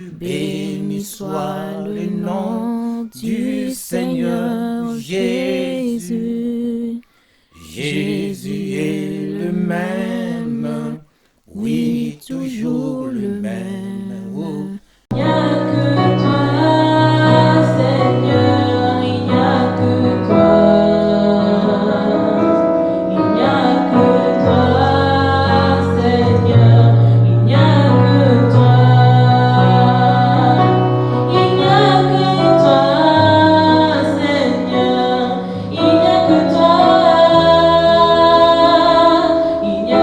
Béni soit le nom du Seigneur Jésus. Jésus est le même, oui, toujours le même. Oh. Il n'y a que toi, Seigneur, il n'y a que toi. Il n'y a que toi, Seigneur, il n'y a que toi. Il n'y a que toi, Seigneur, il n'y a que toi. Il n'y a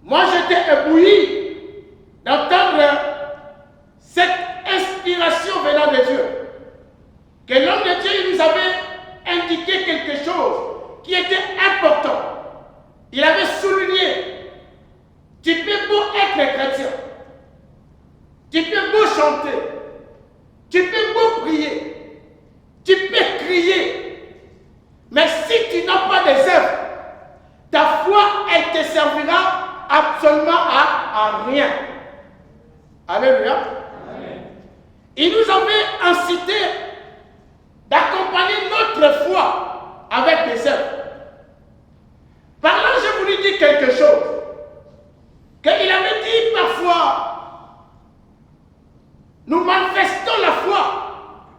Moi, j'étais ébloui d'entendre cette nous avait indiqué quelque chose qui était important. Il avait souligné, tu peux beau être chrétien, tu peux beau chanter, tu peux beau prier, tu peux crier, mais si tu n'as pas des œuvres, ta foi, elle te servira absolument à rien. Alléluia. Amen. Il nous avait incité d'accompagner notre foi avec des œuvres. Par là, je voulais dire quelque chose. Qu'il avait dit parfois, nous manifestons la foi,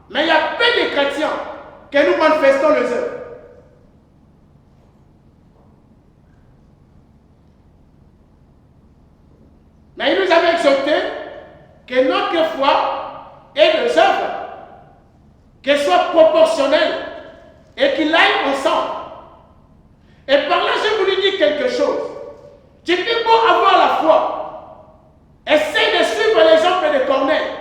mais il y a peu de chrétiens que nous manifestons les œuvres. Mais il nous avait exhorté que notre foi et nos œuvres, qu'elles soient proportionnelles et qu'ils aillent ensemble. Et par là, je voulais dire quelque chose. Tu peux beau avoir la foi. Essaye de suivre l'exemple de Corneille.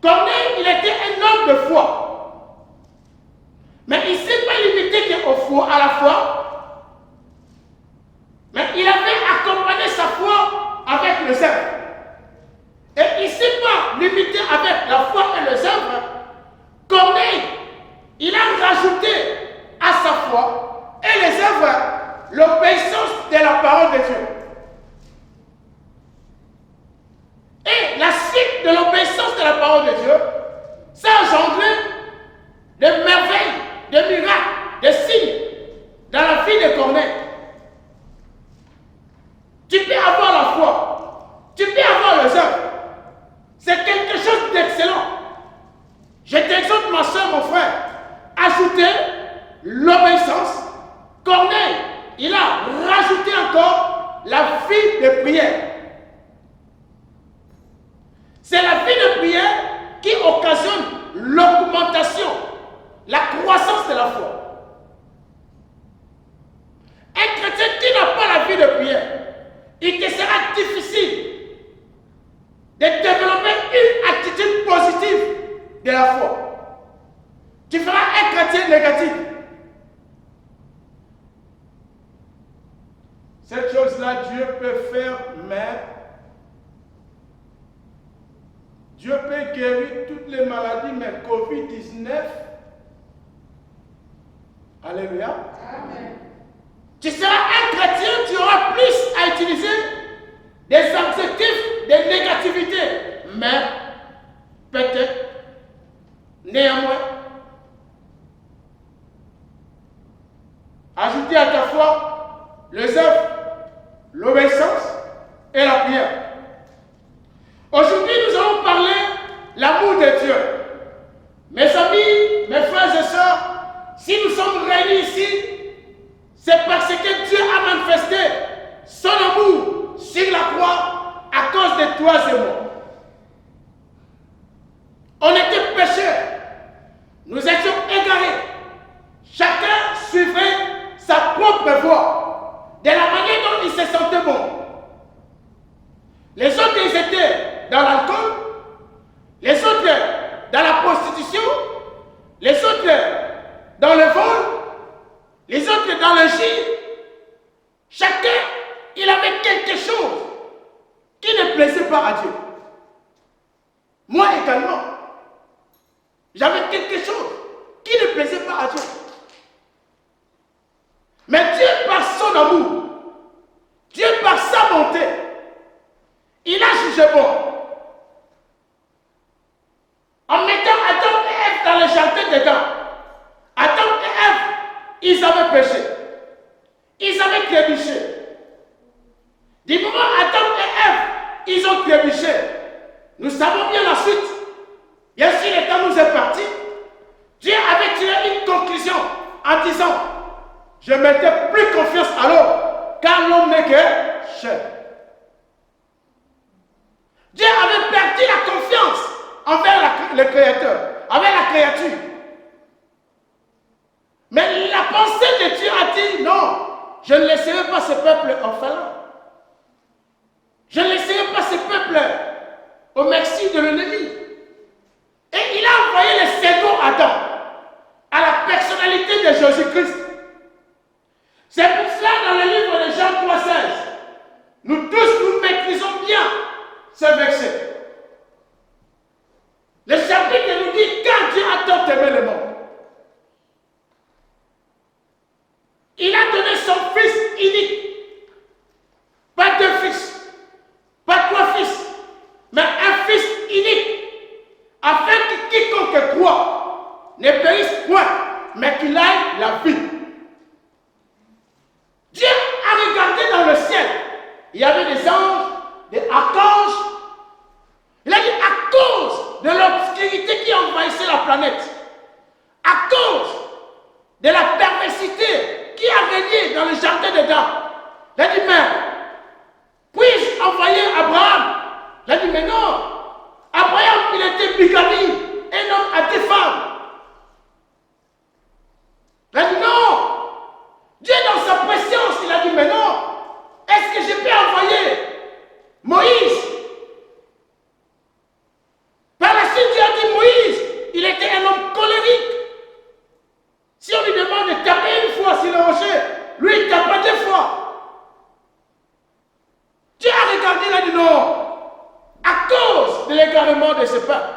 Corneille, il était un homme de foi. Mais il ne s'est pas limité à la foi. Mais il avait accompagné sa foi avec les œuvres. Et il ne s'est pas limité avec la foi et les œuvres. Corneille, il a rajouté à sa foi et les œuvres l'obéissance de la parole de Dieu. Et la suite de l'obéissance de la parole de Dieu, ça a engendré de merveilles, de miracles, de signes dans la vie de Corneille. Tu peux avoir la foi, tu peux avoir les œuvres. C'est quelque chose d'excellent. Je t'exhorte, ma soeur, mon frère, ajoutez l'obéissance. Corneille, il a rajouté encore la vie de prière. C'est la vie de prière qui occasionne l'augmentation, la croissance de la foi. Un chrétien qui n'a pas la vie de prière, il te sera difficile de développer une attitude positive de la foi. Tu feras un chrétien négatif. Cette chose-là, Dieu peut faire, mais Dieu peut guérir toutes les maladies, mais Covid-19, alléluia. Amen. Tu seras un chrétien, tu auras plus à utiliser des adjectifs de négativité, mais peut-être, néanmoins, ajouter à ta foi les œuvres, l'obéissance et la prière. Aujourd'hui, nous allons parler l'amour de Dieu. Mes amis, mes frères et sœurs, si nous sommes réunis ici, c'est parce que Dieu a manifesté son amour sur la croix à cause de toi et moi. On était pécheurs, nous étions égarés. Chacun suivait sa propre voie, de la manière dont il se sentait bon. Les autres, ils étaient dans l'alcool, les autres dans la prostitution, les autres dans le vol, les autres dans le gîte. Chacun, il avait quelque chose qui ne plaisait pas à Dieu. Moi également, j'avais quelque chose qui ne plaisait pas à Dieu. Mais Dieu, par son amour, Dieu, par sa bonté, il a jugé bon. En mettant Adam et Ève dans le jardin d'Éden, Adam et Ève, ils avaient péché. Ils avaient trébuché. Du moment où Adam et Ève, ils ont trébuché, nous savons bien la suite. Bien sûr, le temps nous est parti. Dieu avait tiré une conclusion en disant, je ne mettais plus confiance à l'homme, car l'homme n'est que chair. Dieu avait perdu la confiance envers le Créateur, envers la créature. Mais la pensée de Dieu a dit, non, je ne laisserai pas ce peuple orphelin. Je ne laisserai pas ce peuple au merci de l'ennemi. Et il a envoyé le verset. Le chapitre nous dit, car Dieu a tant aimé le monde. Il a donné son Fils unique. Pas deux fils, pas trois fils, mais un Fils unique. Afin que quiconque croit ne périsse point, mais qu'il ait la vie. Dieu a regardé dans le ciel. Il y avait des anges, des archanges. Il a dit, à cause de l'obscurité qui envahissait la planète, à cause de la perversité qui a régné dans le jardin d'Éden, il a dit, mais puis-je envoyer Abraham? Il a dit, mais non. Abraham, il était bigamie, un homme à deux femmes. Il a dit, non. Dieu, dans sa préscience, il a dit, mais non. Est-ce que je peux envoyer Moïse? Par la suite, Dieu a dit, Moïse, il était un homme colérique. Si on lui demande de taper une fois sur le rocher, lui, il tape deux fois. Dieu a regardé, il a dit, non. À cause de l'égarement de ce peuple,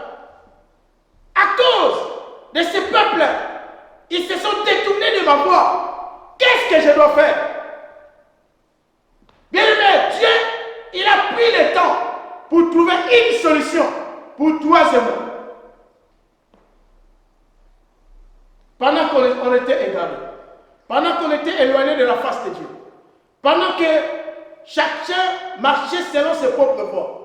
à cause de ce peuple, ils se sont détournés de ma voie. Qu'est-ce que je dois faire? Bien aimé, Dieu, il a pris le temps pour trouver une solution pour toi et moi. Pendant qu'on était égarés, pendant qu'on était éloigné de la face de Dieu, pendant que chacun marchait selon ses propres voies.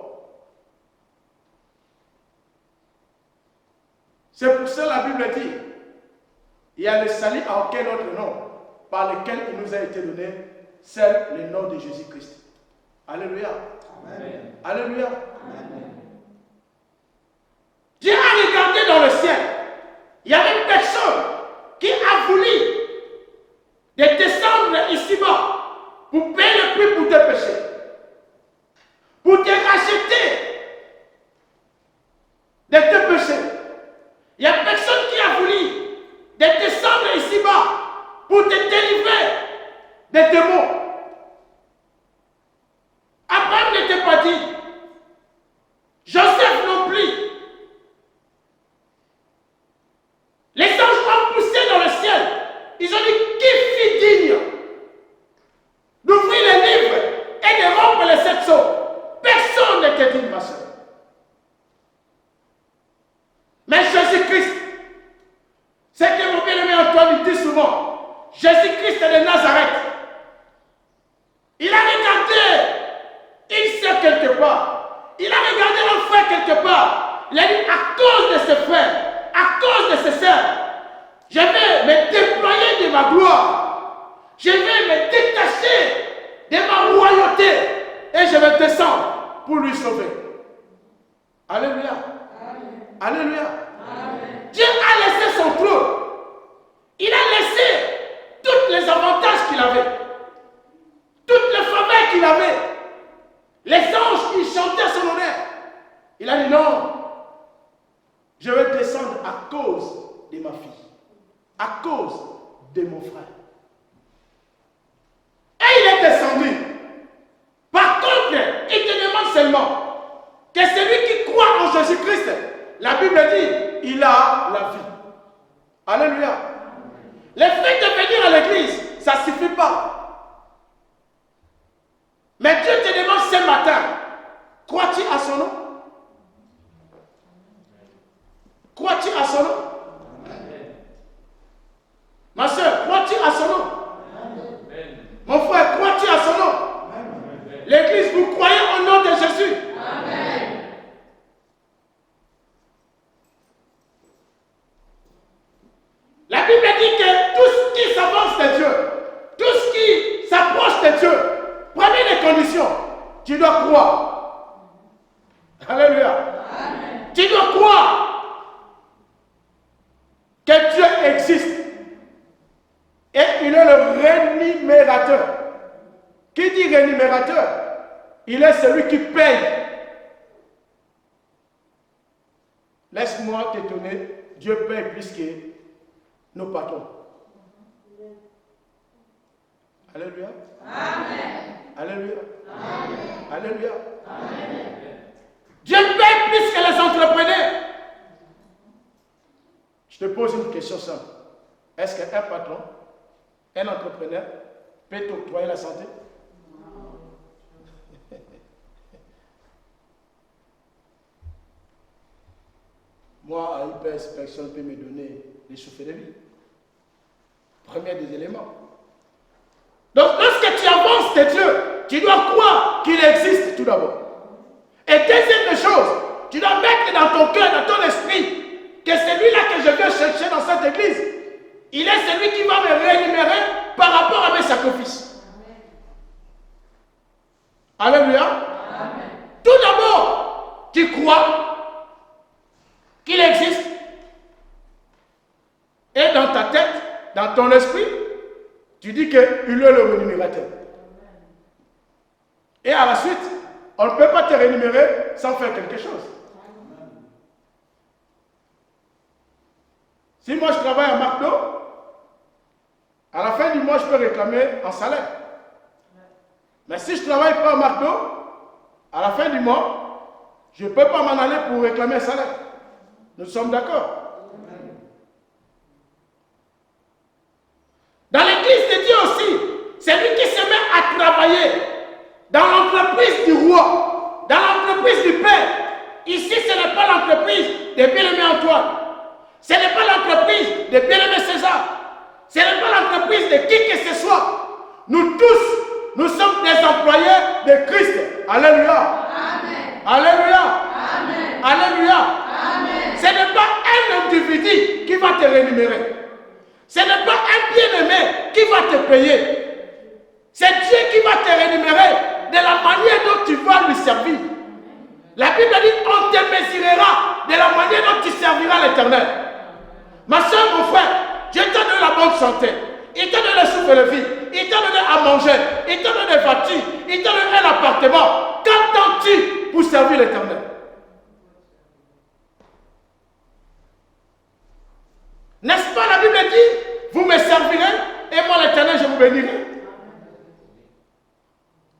C'est pour ça que la Bible dit, il y a le salut à aucun autre nom par lequel il nous a été donné, c'est le nom de Jésus-Christ. Alléluia. Amen. Alléluia. Amen. Dieu a regardé dans le ciel. Il y avait une personne qui a voulu de descendre ici-bas pour payer le prix pour tes péchés, pour te racheter de tes péchés. Il n'y a personne qui a voulu de descendre ici-bas pour te délivrer des démons. Abraham n'était pas dit. Joseph non plus. Les anges ont poussé dans le ciel. Ils ont dit, qui fut digne d'ouvrir les livres et de rompre les sept sceaux? Personne n'était digne, ma soeur. Mais Jésus-Christ, c'est que mon bien-aimé Antoine dit souvent, Jésus-Christ de Nazareth, il a regardé une sœur quelque part, il a regardé un frère quelque part, il a dit, à cause de ce frère, à cause de ces sœurs, je vais me déployer de ma gloire, je vais me détacher de ma royauté et je vais descendre pour lui sauver. Alléluia. Amen. Alléluia. Amen. Dieu a laissé son trône. Il a laissé tous les avantages qu'il avait, toutes les faveurs qu'il avait. Les anges, ils chantaient son honneur. Il a dit non, je vais descendre à cause de ma fille, à cause de mon frère. Et il est descendu. Par contre, il te demande seulement que celui qui croit en Jésus-Christ, la Bible dit, il a la vie. Alléluia. Le fait de venir à l'église, ça ne suffit pas. Mais Dieu te demande ce matin, crois-tu à son nom? Crois-tu à son nom? Ma soeur, crois-tu à son nom? Mon frère, crois-tu à son nom? L'église, vous croyez au nom de Jésus? Amen. La Bible dit que tout ce qui s'avance de Dieu, tout ce qui s'approche de Dieu, prenez les conditions. Tu dois croire. Alléluia. Amen. Tu dois croire que Dieu existe. Et il est le rémunérateur. Qui dit rémunérateur? Il est celui qui paye. Laisse-moi t'étonner, Dieu paye plus que nos patrons. Alléluia. Amen. Alléluia. Amen. Alléluia. Amen. Dieu pose une question simple. Est-ce qu'un patron, un entrepreneur, peut t'octroyer la santé? Moi, à UPS, personne ne peut me donner les souffles de vie. Premier des éléments. Donc, lorsque tu avances de Dieu, tu dois croire qu'il existe tout d'abord. Et deuxième des choses, tu dois mettre dans ton cœur, dans ton esprit, que celui-là que je viens chercher dans cette église, il est celui qui va me rémunérer par rapport à mes sacrifices. Alléluia. Amen. Tout d'abord, tu crois qu'il existe. Et dans ta tête, dans ton esprit, tu dis qu'il est le rémunérateur. Et à la suite, on ne peut pas te rémunérer sans faire quelque chose. Si moi je travaille à McDo, à la fin du mois, je peux réclamer un salaire. Mais si je ne travaille pas à McDo, à la fin du mois, je ne peux pas m'en aller pour réclamer un salaire. Nous sommes d'accord? Dans l'église de Dieu aussi, c'est lui qui se met à travailler dans l'entreprise du roi, dans l'entreprise du Père. Ici, ce n'est pas l'entreprise de bien-aimé Antoine. Ce n'est pas l'entreprise de bien-aimé César. Ce n'est pas l'entreprise de qui que ce soit. Nous tous, nous sommes des employés de Christ. Alléluia. Amen. Alléluia. Amen. Alléluia. Amen. Ce n'est pas un individu qui va te rémunérer. Ce n'est pas un bien-aimé qui va te payer. C'est Dieu qui va te rémunérer de la manière dont tu vas lui servir. La Bible dit, on te mesurera de la manière dont tu serviras l'Éternel. Ma soeur, mon frère, Dieu t'a donné la bonne santé. Il t'a donné le souffle de vie. Il t'a donné à manger. Il t'a donné des voitures. Il t'a donné un appartement. Qu'attends-tu pour servir l'Éternel? N'est-ce pas, la Bible dit, vous me servirez et moi l'Éternel, je vous bénirai.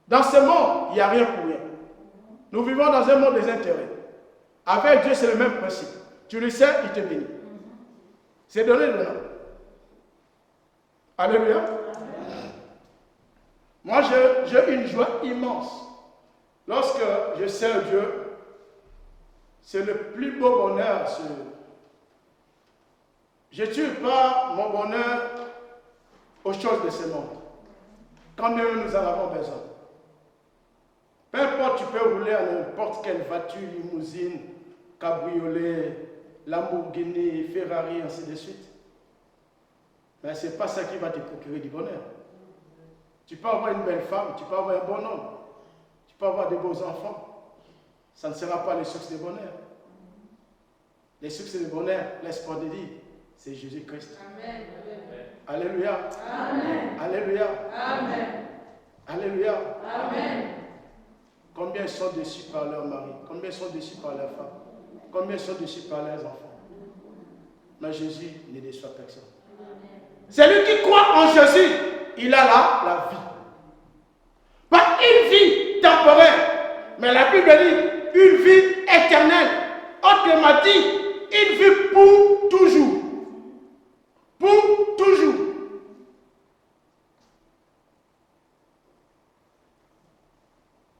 Dans ce monde, il n'y a rien pour rien. Nous vivons dans un monde des intérêts. Avec Dieu, c'est le même principe. Tu le sais, il te bénit. C'est donné de là. Alléluia. Moi, j'ai une joie immense. Lorsque je sers Dieu, c'est le plus beau bonheur. Je ne tue pas mon bonheur aux choses de ce monde. Quand même nous en avons besoin. Peu importe, tu peux rouler à n'importe quelle voiture, limousine, cabriolet, Lamborghini, Ferrari, ainsi de suite. Mais ce n'est pas ça qui va te procurer du bonheur. Tu peux avoir une belle femme, tu peux avoir un bon homme, tu peux avoir de beaux enfants. Ça ne sera pas les sources de bonheur. Les sources de bonheur, l'espoir de dire, c'est Jésus-Christ. Amen. Alléluia. Amen. Alléluia. Amen. Alléluia. Amen. Combien sont déçus par leur mari? Combien sont déçus par leur femme? Combien sont déçus par leurs enfants? Mais Jésus ne déçoit personne. Celui qui croit en Jésus, il a la vie. Pas une vie temporaire, mais la Bible dit une vie éternelle. Autrement dit, une vie pour toujours. Pour toujours.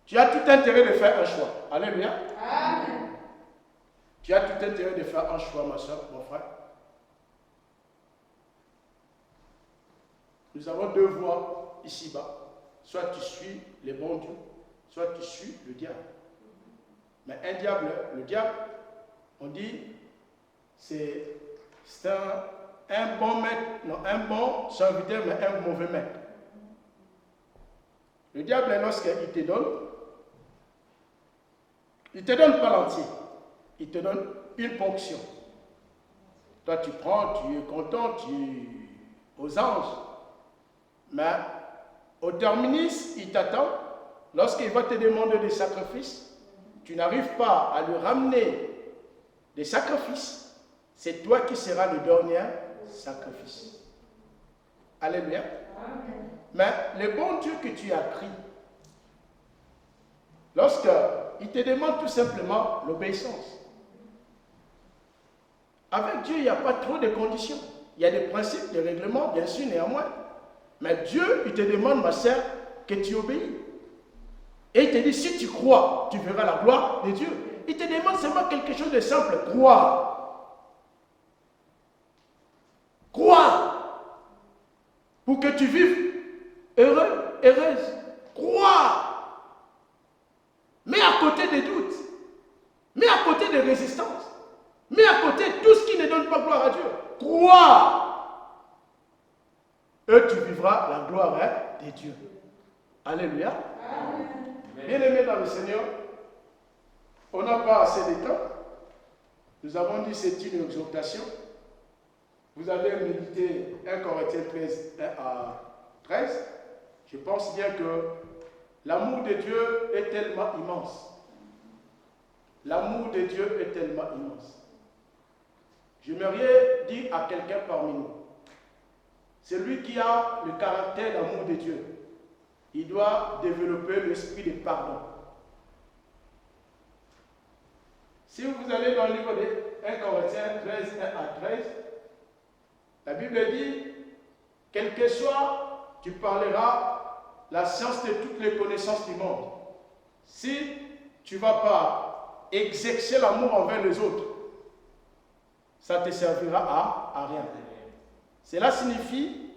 Tu as tout intérêt de faire un choix. Alléluia. Amen. Tu as tout intérêt de faire un choix, ma soeur, mon frère. Nous avons deux voies ici-bas. Soit tu suis les bons dieux, soit tu suis le diable. Mais un diable, le diable, on dit, c'est un bon maître, non, un bon serviteur, mais un mauvais maître. Le diable, lorsqu'il te donne, il ne te donne pas l'entier. Il te donne une ponction. Toi, tu prends, tu es content, tu es aux anges. Mais au terminus, il t'attend. Lorsqu'il va te demander des sacrifices, tu n'arrives pas à lui ramener des sacrifices. C'est toi qui seras le dernier sacrifice. Alléluia. Amen. Mais le bon Dieu que tu as pris, lorsqu'il te demande tout simplement l'obéissance. Avec Dieu, il n'y a pas trop de conditions. Il y a des principes, des règlements, bien sûr, néanmoins. Mais Dieu, il te demande, ma sœur, que tu obéis. Et il te dit, si tu crois, tu verras la gloire de Dieu. Il te demande seulement quelque chose de simple, croire. Croire. Pour que tu vives heureux, heureuse. Croire. Mais à côté des doutes. Mais à côté des résistances. Mais à côté de tout ce qui ne donne pas gloire à Dieu. Crois. Et tu vivras la gloire de Dieu. Alléluia. Bien-aimés dans le Seigneur, on n'a pas assez de temps. Nous avons dit c'est une exhortation. Vous avez médité 1 Corinthiens 13, 1 à 13. Je pense bien que l'amour de Dieu est tellement immense. L'amour de Dieu est tellement immense. J'aimerais dire à quelqu'un parmi nous, celui qui a le caractère d'amour de Dieu, il doit développer l'esprit de pardon. Si vous allez dans le livre de 1 Corinthiens 13, 1 à 13, la Bible dit, quel que soit, tu parleras la science de toutes les connaissances du monde. Si tu ne vas pas exercer l'amour envers les autres, ça te servira à rien. Cela signifie,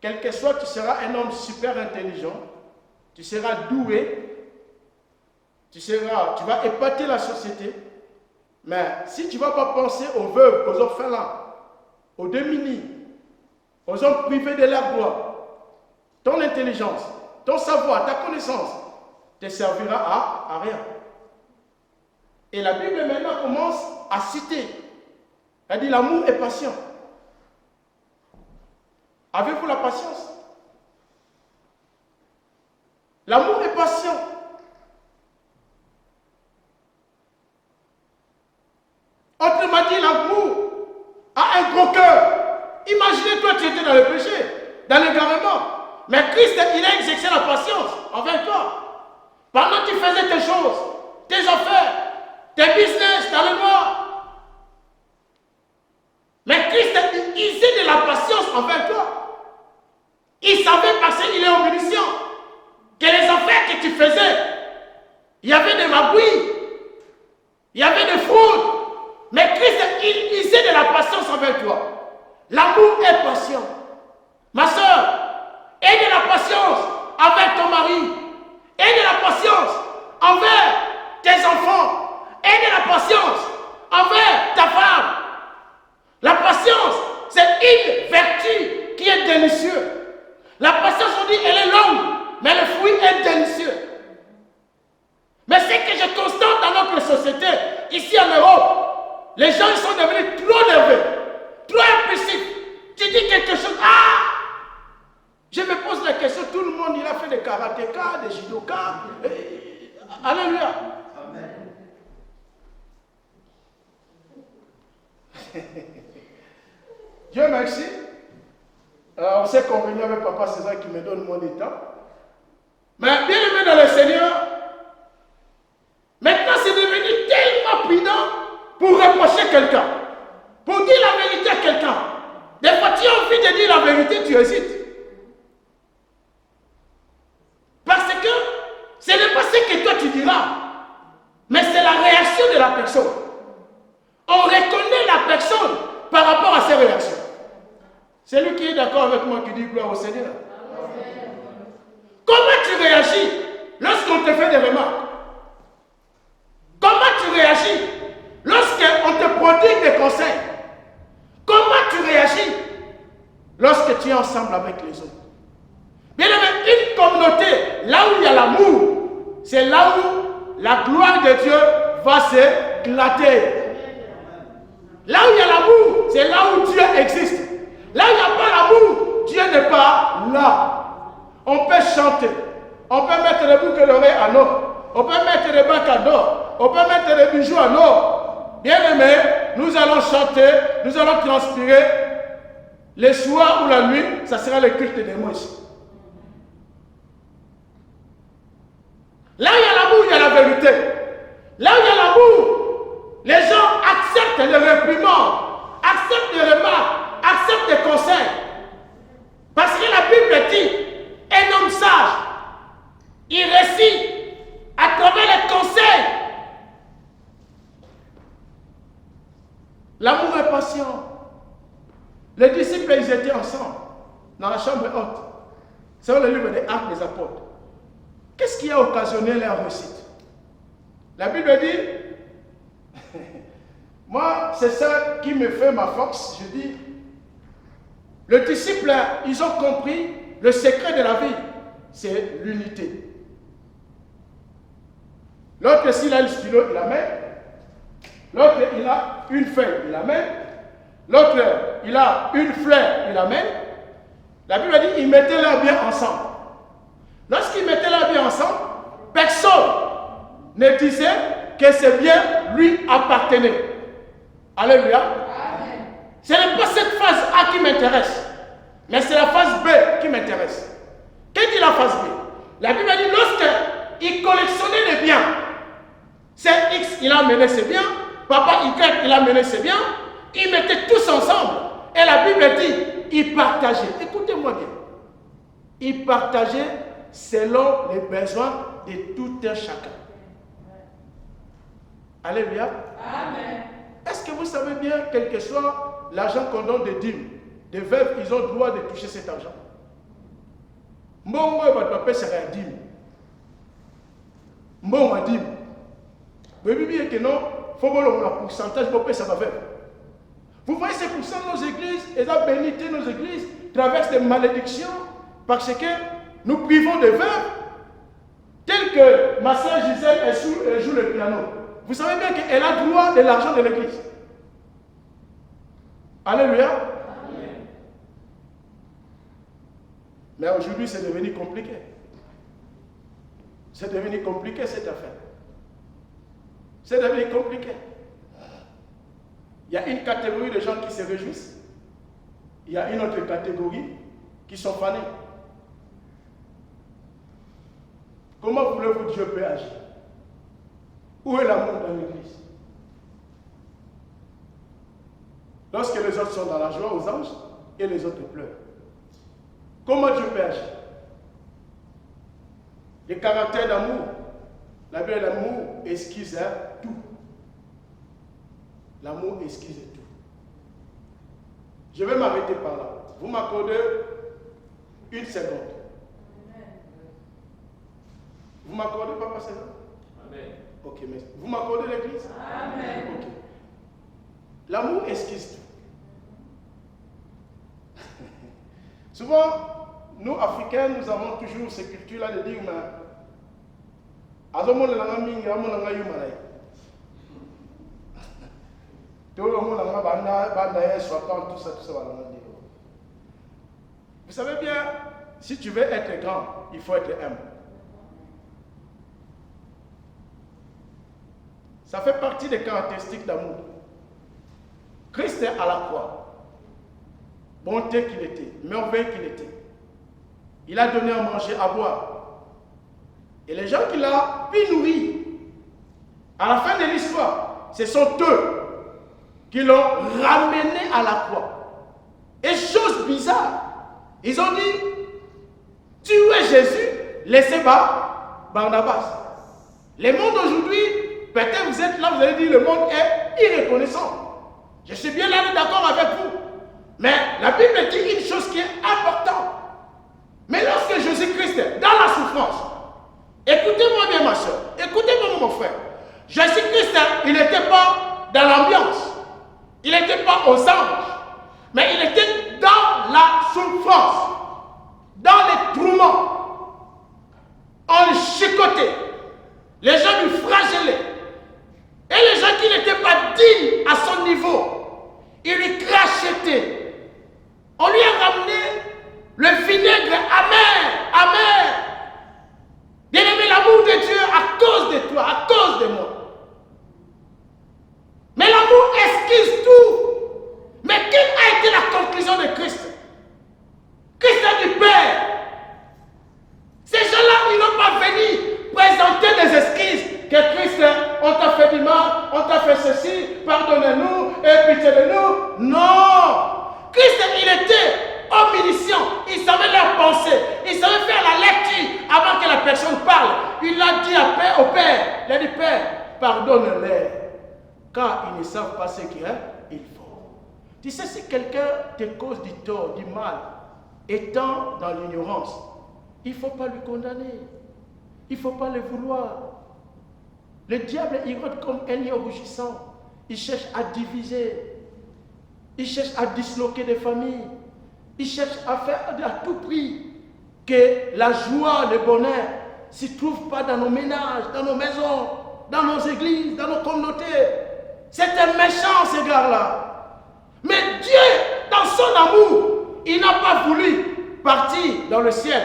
quel que soit, tu seras un homme super intelligent, tu seras doué, tu vas épater la société, mais si tu ne vas pas penser aux veuves, aux orphelins, aux démunis, aux hommes privés de leur droit, ton intelligence, ton savoir, ta connaissance te servira à rien. Et la Bible maintenant commence à citer. Elle dit l'amour est patient. Avez-vous la patience? L'amour est patient. Autrement dit, l'amour a un gros cœur. Imaginez-toi, tu étais dans le péché, dans l'égarement. Mais Christ, il a exercé la patience envers toi. Pendant que tu faisais tes choses, tes affaires, tes business dans le noir. Mais Christ, il usait de la patience envers toi. Il savait parce qu'il est omniscient que les affaires que tu faisais, il y avait des magouilles, il y avait des fraudes. Mais Christ, il usait de la patience envers toi. L'amour est patient. Ma soeur, aie de la patience avec ton mari. Aie de la patience envers tes enfants. Aie de la patience envers ta femme. La patience, c'est une vertu qui est délicieuse. La patience, on dit, elle est longue, mais le fruit est délicieux. Mais ce que je constate dans notre société, ici en Europe, les gens ils sont devenus trop nerveux, trop impulsifs. Tu dis quelque chose, je me pose la question, tout le monde, il a fait des karatékas, des judokas. Alléluia. Amen. Dieu merci. On s'est convenu avec Papa César qui me donne moins de temps. Mais bien aimé dans le Seigneur, maintenant c'est devenu tellement prudent pour reprocher quelqu'un, pour dire la vérité à quelqu'un. Des fois tu as envie de dire la vérité, tu hésites. Parce que ce n'est pas ce que toi tu diras, mais c'est la réaction de la personne. On reconnaît la personne par rapport à ses réactions. C'est lui qui est d'accord avec moi qui dit gloire au Seigneur. Comment tu réagis lorsqu'on te fait des remarques? Comment tu réagis lorsqu'on te prodigue des conseils? Comment tu réagis lorsque tu es ensemble avec les autres? Bien aimé, une communauté, là où il y a l'amour, c'est là où la gloire de Dieu va s'éclater. Là où il y a l'amour, c'est là où Dieu existe. Là où il n'y a pas l'amour, Dieu n'est pas là. On peut chanter, on peut mettre des boucles d'oreilles en or, on peut mettre des bacs en or, on peut mettre des bijoux en or. Bien aimé, nous allons chanter, nous allons transpirer. Le soir ou la nuit, ça sera le culte des mots ici. Là où il y a l'amour, il y a la vérité. Là où il y a l'amour, les gens acceptent les réprimandes L'amour est patient. Les disciples, ils étaient ensemble, dans la chambre haute. C'est le livre des Actes des Apôtres. Qu'est-ce qui a occasionné leur réussite? La Bible dit, moi, c'est ça qui me fait ma force. Je dis, les disciples, ils ont compris le secret de la vie, c'est l'unité. L'autre, s'il a le stylo, il l'amène. L'autre, il a une feuille, il l'amène. L'autre, il a une fleur, il l'amène. La Bible dit, ils mettaient leurs biens ensemble. Lorsqu'ils mettaient leurs biens ensemble, personne ne disait que ces biens lui appartenaient. Alléluia. Amen. Ce n'est pas cette phase A qui m'intéresse, mais c'est la phase B qui m'intéresse. Qu'est-ce que la phase B? La Bible dit, lorsqu'il collectionnait les biens, c'est X, il a amené ses biens, papa Y, il a amené ses biens, ils mettaient tous ensemble. Et la Bible dit, ils partageaient. Écoutez-moi bien. Ils partageaient selon les besoins de tout un chacun. Alléluia. Amen. Est-ce que vous savez bien, quel que soit l'argent qu'on donne des dîmes, des veuves, ils ont le droit de toucher cet argent? Mon votre papa serait un dîme. Mon dîme. Vous voyez bien que non, il faut voir le pourcentage pour payer ça va faire. Vous voyez, c'est pour ça que nos églises, elles ont béni nos églises, traversent des malédictions, parce que nous privons des veuves, telles que ma sœur Gisèle, elle joue le piano. Vous savez bien qu'elle a droit de l'argent de l'église. Alléluia. Amen. Mais aujourd'hui, c'est devenu compliqué. C'est devenu compliqué cette affaire. C'est devenu compliqué. Il y a une catégorie de gens qui se réjouissent. Il y a une autre catégorie qui sont fanés. Comment voulez-vous que Dieu peut agir? Où est l'amour dans l'église? Lorsque les autres sont dans la joie aux anges et les autres pleurent. Comment Dieu peut agir? Le caractère d'amour. La Bible, l'amour esquisse tout. L'amour esquisse tout. Je vais m'arrêter par là. Vous m'accordez une seconde. Vous m'accordez, Papa César? Amen. Ok, mais vous m'accordez l'église? Amen. Ok. L'amour esquisse tout. Souvent, nous, Africains, nous avons toujours ces cultures-là de dire, mais vous savez bien, si tu veux être grand, il faut être humble. Ça fait partie des caractéristiques d'amour. Christ est à la croix. Bonté qu'il était, merveille qu'il était. Il a donné à manger, à boire. Et les gens qu'il a pu nourrir, à la fin de l'histoire, ce sont eux qui l'ont ramené à la croix. Et chose bizarre, ils ont dit, tuez Jésus, laissez Barnabas. Le monde aujourd'hui, peut-être vous êtes là, vous allez dire, le monde est irreconnaissant. Je suis bien là d'accord avec vous. Mais la Bible dit une chose qui est importante. Mais lorsque Jésus-Christ est dans la souffrance, écoutez-moi bien ma soeur, écoutez-moi mon frère, Jésus-Christ, il n'était pas dans l'ambiance, il n'était pas aux anges, mais il était dans la souffrance, dans les tourments. On le chicotait, les gens lui flagellaient, et les gens qui n'étaient pas dignes à son niveau, ils lui crachaient. On lui a ramené le vinaigre amer. Bien-aimé, l'amour de Dieu à cause de toi, à cause de moi. Mais l'amour esquisse tout. Mais quelle a été la conclusion de Christ? Christ a dit, Père, ces gens-là, ils n'ont pas venu présenter des esquisses que Christ, on t'a fait du mal, on t'a fait ceci, pardonnez-nous et pitié de nous. Non! Christ, il était omniscient, il savait leur pensée, il savait faire la lecture avant que la personne parle. Il a dit au Père, il a dit, Père, pardonne-les. car ils ne savent pas ce qu'ils font. Tu sais, si quelqu'un te cause du tort, du mal, étant dans l'ignorance, il ne faut pas lui condamner. Il ne faut pas le vouloir. Le diable irrite comme un lion rugissant. Il cherche à diviser. Il cherche à disloquer des familles. Il cherche à faire à tout prix que la joie, le bonheur ne s'y trouve pas dans nos ménages, dans nos maisons, dans nos églises, dans nos communautés. C'est un méchant, ce gars-là. Mais Dieu, dans son amour, il n'a pas voulu partir dans le ciel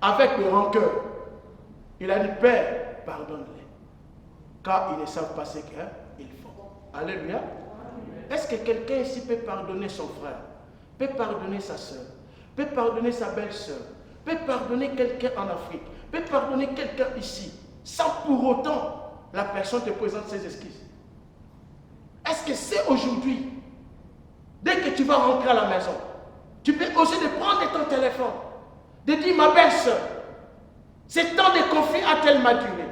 avec le rancœur. Il a dit, Père, pardonne-les, car ils ne savent pas ce qu'ils font. Alléluia. Est-ce que quelqu'un ici peut pardonner son frère, peut pardonner sa soeur, peut pardonner sa belle-soeur, peut pardonner quelqu'un en Afrique, peut pardonner quelqu'un ici, sans pour autant la personne te présente ses excuses? Est-ce que c'est aujourd'hui, dès que tu vas rentrer à la maison, tu peux oser de prendre ton téléphone, de dire, ma belle-soeur, ce temps de conflit a-t-elle maturé?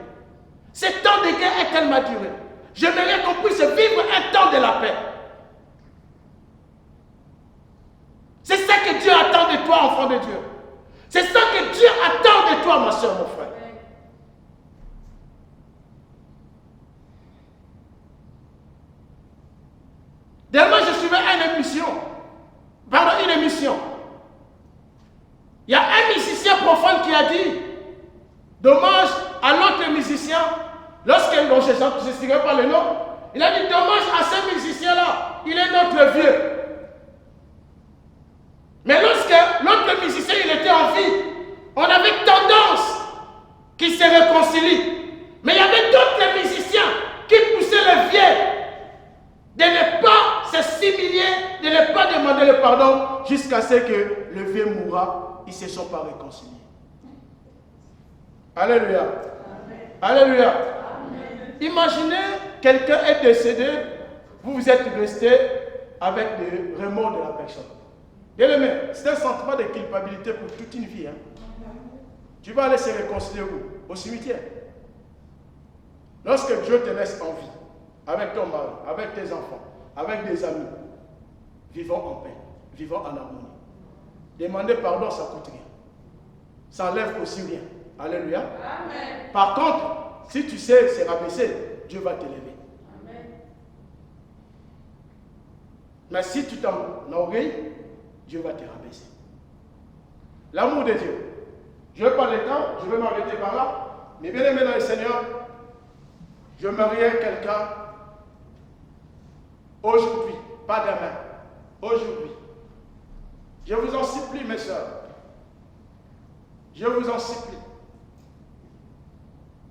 Ce temps de guerre a-t-elle maturé? J'aimerais qu'on puisse vivre un temps de la paix. C'est ça que Dieu attend de toi, enfant de Dieu. C'est ça que Dieu attend de toi, ma soeur, mon frère. Dernièrement, je suivais une émission. Il y a un musicien profane qui a dit, dommage à l'autre musicien, lorsqu'il ne je ne pas le nom, il a dit, dommage à ce musicien-là, il est notre vieux. Mais lorsque l'autre musicien il était en vie, on avait tendance qu'il se réconcilie. Mais il y avait d'autres musiciens qui poussaient le vieux de ne pas se s'humilier, de ne pas demander le pardon jusqu'à ce que le vieux mourra. Ils ne se sont pas réconciliés. Alléluia. Amen. Alléluia. Amen. Imaginez, quelqu'un est décédé, vous êtes resté avec le remords de la personne. Bien aimé, c'est un sentiment de culpabilité pour toute une vie. Hein. Tu vas aller se réconcilier où? Au cimetière. Lorsque Dieu te laisse en vie, avec ton mari, avec tes enfants, avec des amis, vivons en paix, vivons en harmonie. Demander pardon, ça ne coûte rien. Ça n'enlève aussi rien. Alléluia. Amen. Par contre, si tu sais se rabaisser, Dieu va t'élever. Mais si tu t'enorgueilles, Dieu va te rabaisser. L'amour de Dieu. Je n'ai pas le temps, je vais m'arrêter par là. Mais bien aimé dans le Seigneur, je marierai quelqu'un aujourd'hui, pas demain, aujourd'hui. Je vous en supplie, mes soeurs. Je vous en supplie.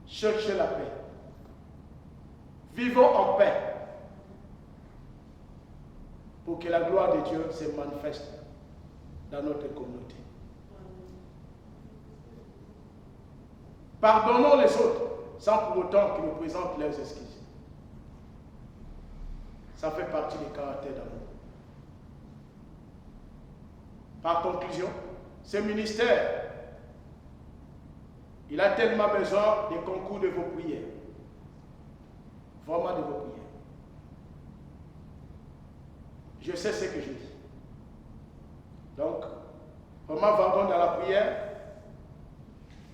Cherchez la paix. Vivons en paix. Pour que la gloire de Dieu se manifeste dans notre communauté. Pardonnons les autres sans pour autant qu'ils nous présentent leurs excuses. Ça fait partie du caractère d'amour. Par conclusion, ce ministère, il a tellement besoin des concours de vos prières. Vraiment de vos prières. Je sais ce que je dis. Donc, vraiment, vendons dans la prière.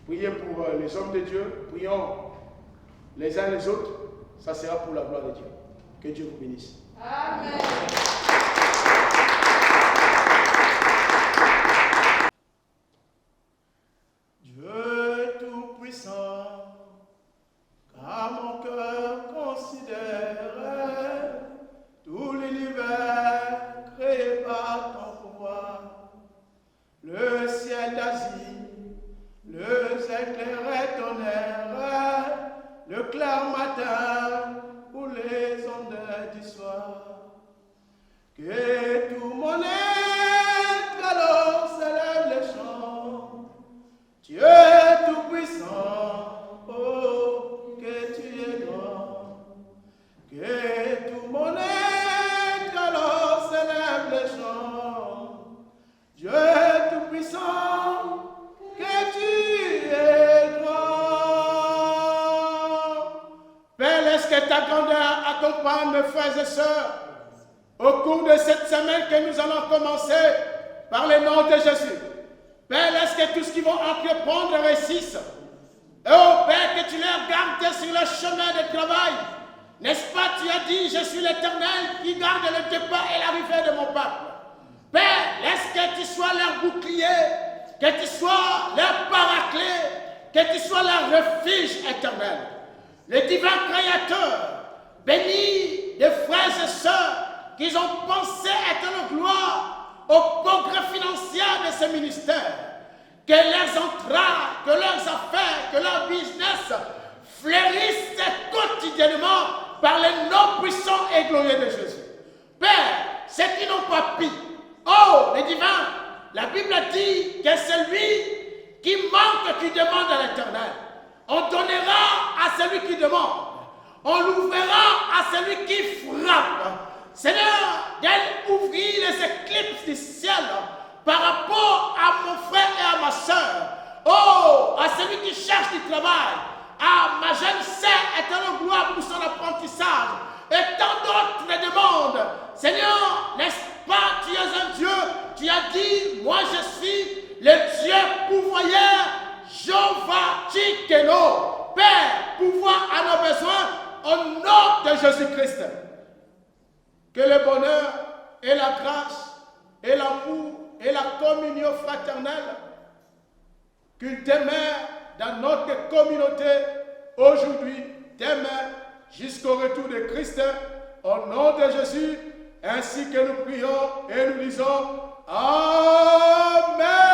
Priez pour les hommes de Dieu. Prions les uns les autres. Ça sera pour la gloire de Dieu. Que Dieu vous bénisse. Amen. Dieu Tout-Puissant, car mon cœur considère tout l'univers créé par ton pouvoir, le ciel d'Asie, le éclairé tonnerre, le clair matin ou les ondes du soir. Que tout mon être alors s'élève les chants. Dieu Tout-Puissant, oh, que tu es grand. Que tout mon être alors s'élève les chants. Dieu Tout-Puissant, que tu es grand. Père, laisse que ta grandeur accompagne prendre, mes frères et sœurs, au cours de cette semaine que nous allons commencer, par le nom de Jésus. Père, laisse que tout ce qui vont entreprendre réussisse. Oh Père, que tu les gardes sur le chemin de travail. N'est-ce pas, tu as dit, je suis l'Éternel qui garde le départ et l'arrivée de mon peuple. Père, laisse que tu sois leur bouclier, que tu sois leur paraclet, que tu sois leur refuge éternel. Le divin Créateur, bénis les frères et sœurs qui ont pensé être gloire au progrès financier de ce ministère. Que leurs entrailles, que leurs affaires, que leur business fleurissent quotidiennement par le nom puissant et glorieux de Jésus. Père, ceux qui n'ont pas pu, oh, les divins, la Bible dit que celui qui manque, qui demande à l'Éternel. On donnera à celui qui demande. On l'ouvrira à celui qui frappe. Seigneur, viens ouvrir les éclipses du ciel par rapport à mon frère et à ma soeur. Oh, à celui qui cherche du travail. À ma jeune sœur, éternelle gloire pour son apprentissage. Et tant d'autres demandes. Seigneur, n'est-ce pas, tu es un Dieu. Tu as dit, moi je suis le Dieu pourvoyeur, Jéhovah Tsidkenu. Père, pourvoir à nos besoins au nom de Jésus-Christ. Que le bonheur et la grâce et l'amour et la communion fraternelle qu'il demeure dans notre communauté aujourd'hui, demain, jusqu'au retour de Christ, au nom de Jésus, ainsi que nous prions et nous disons Amen.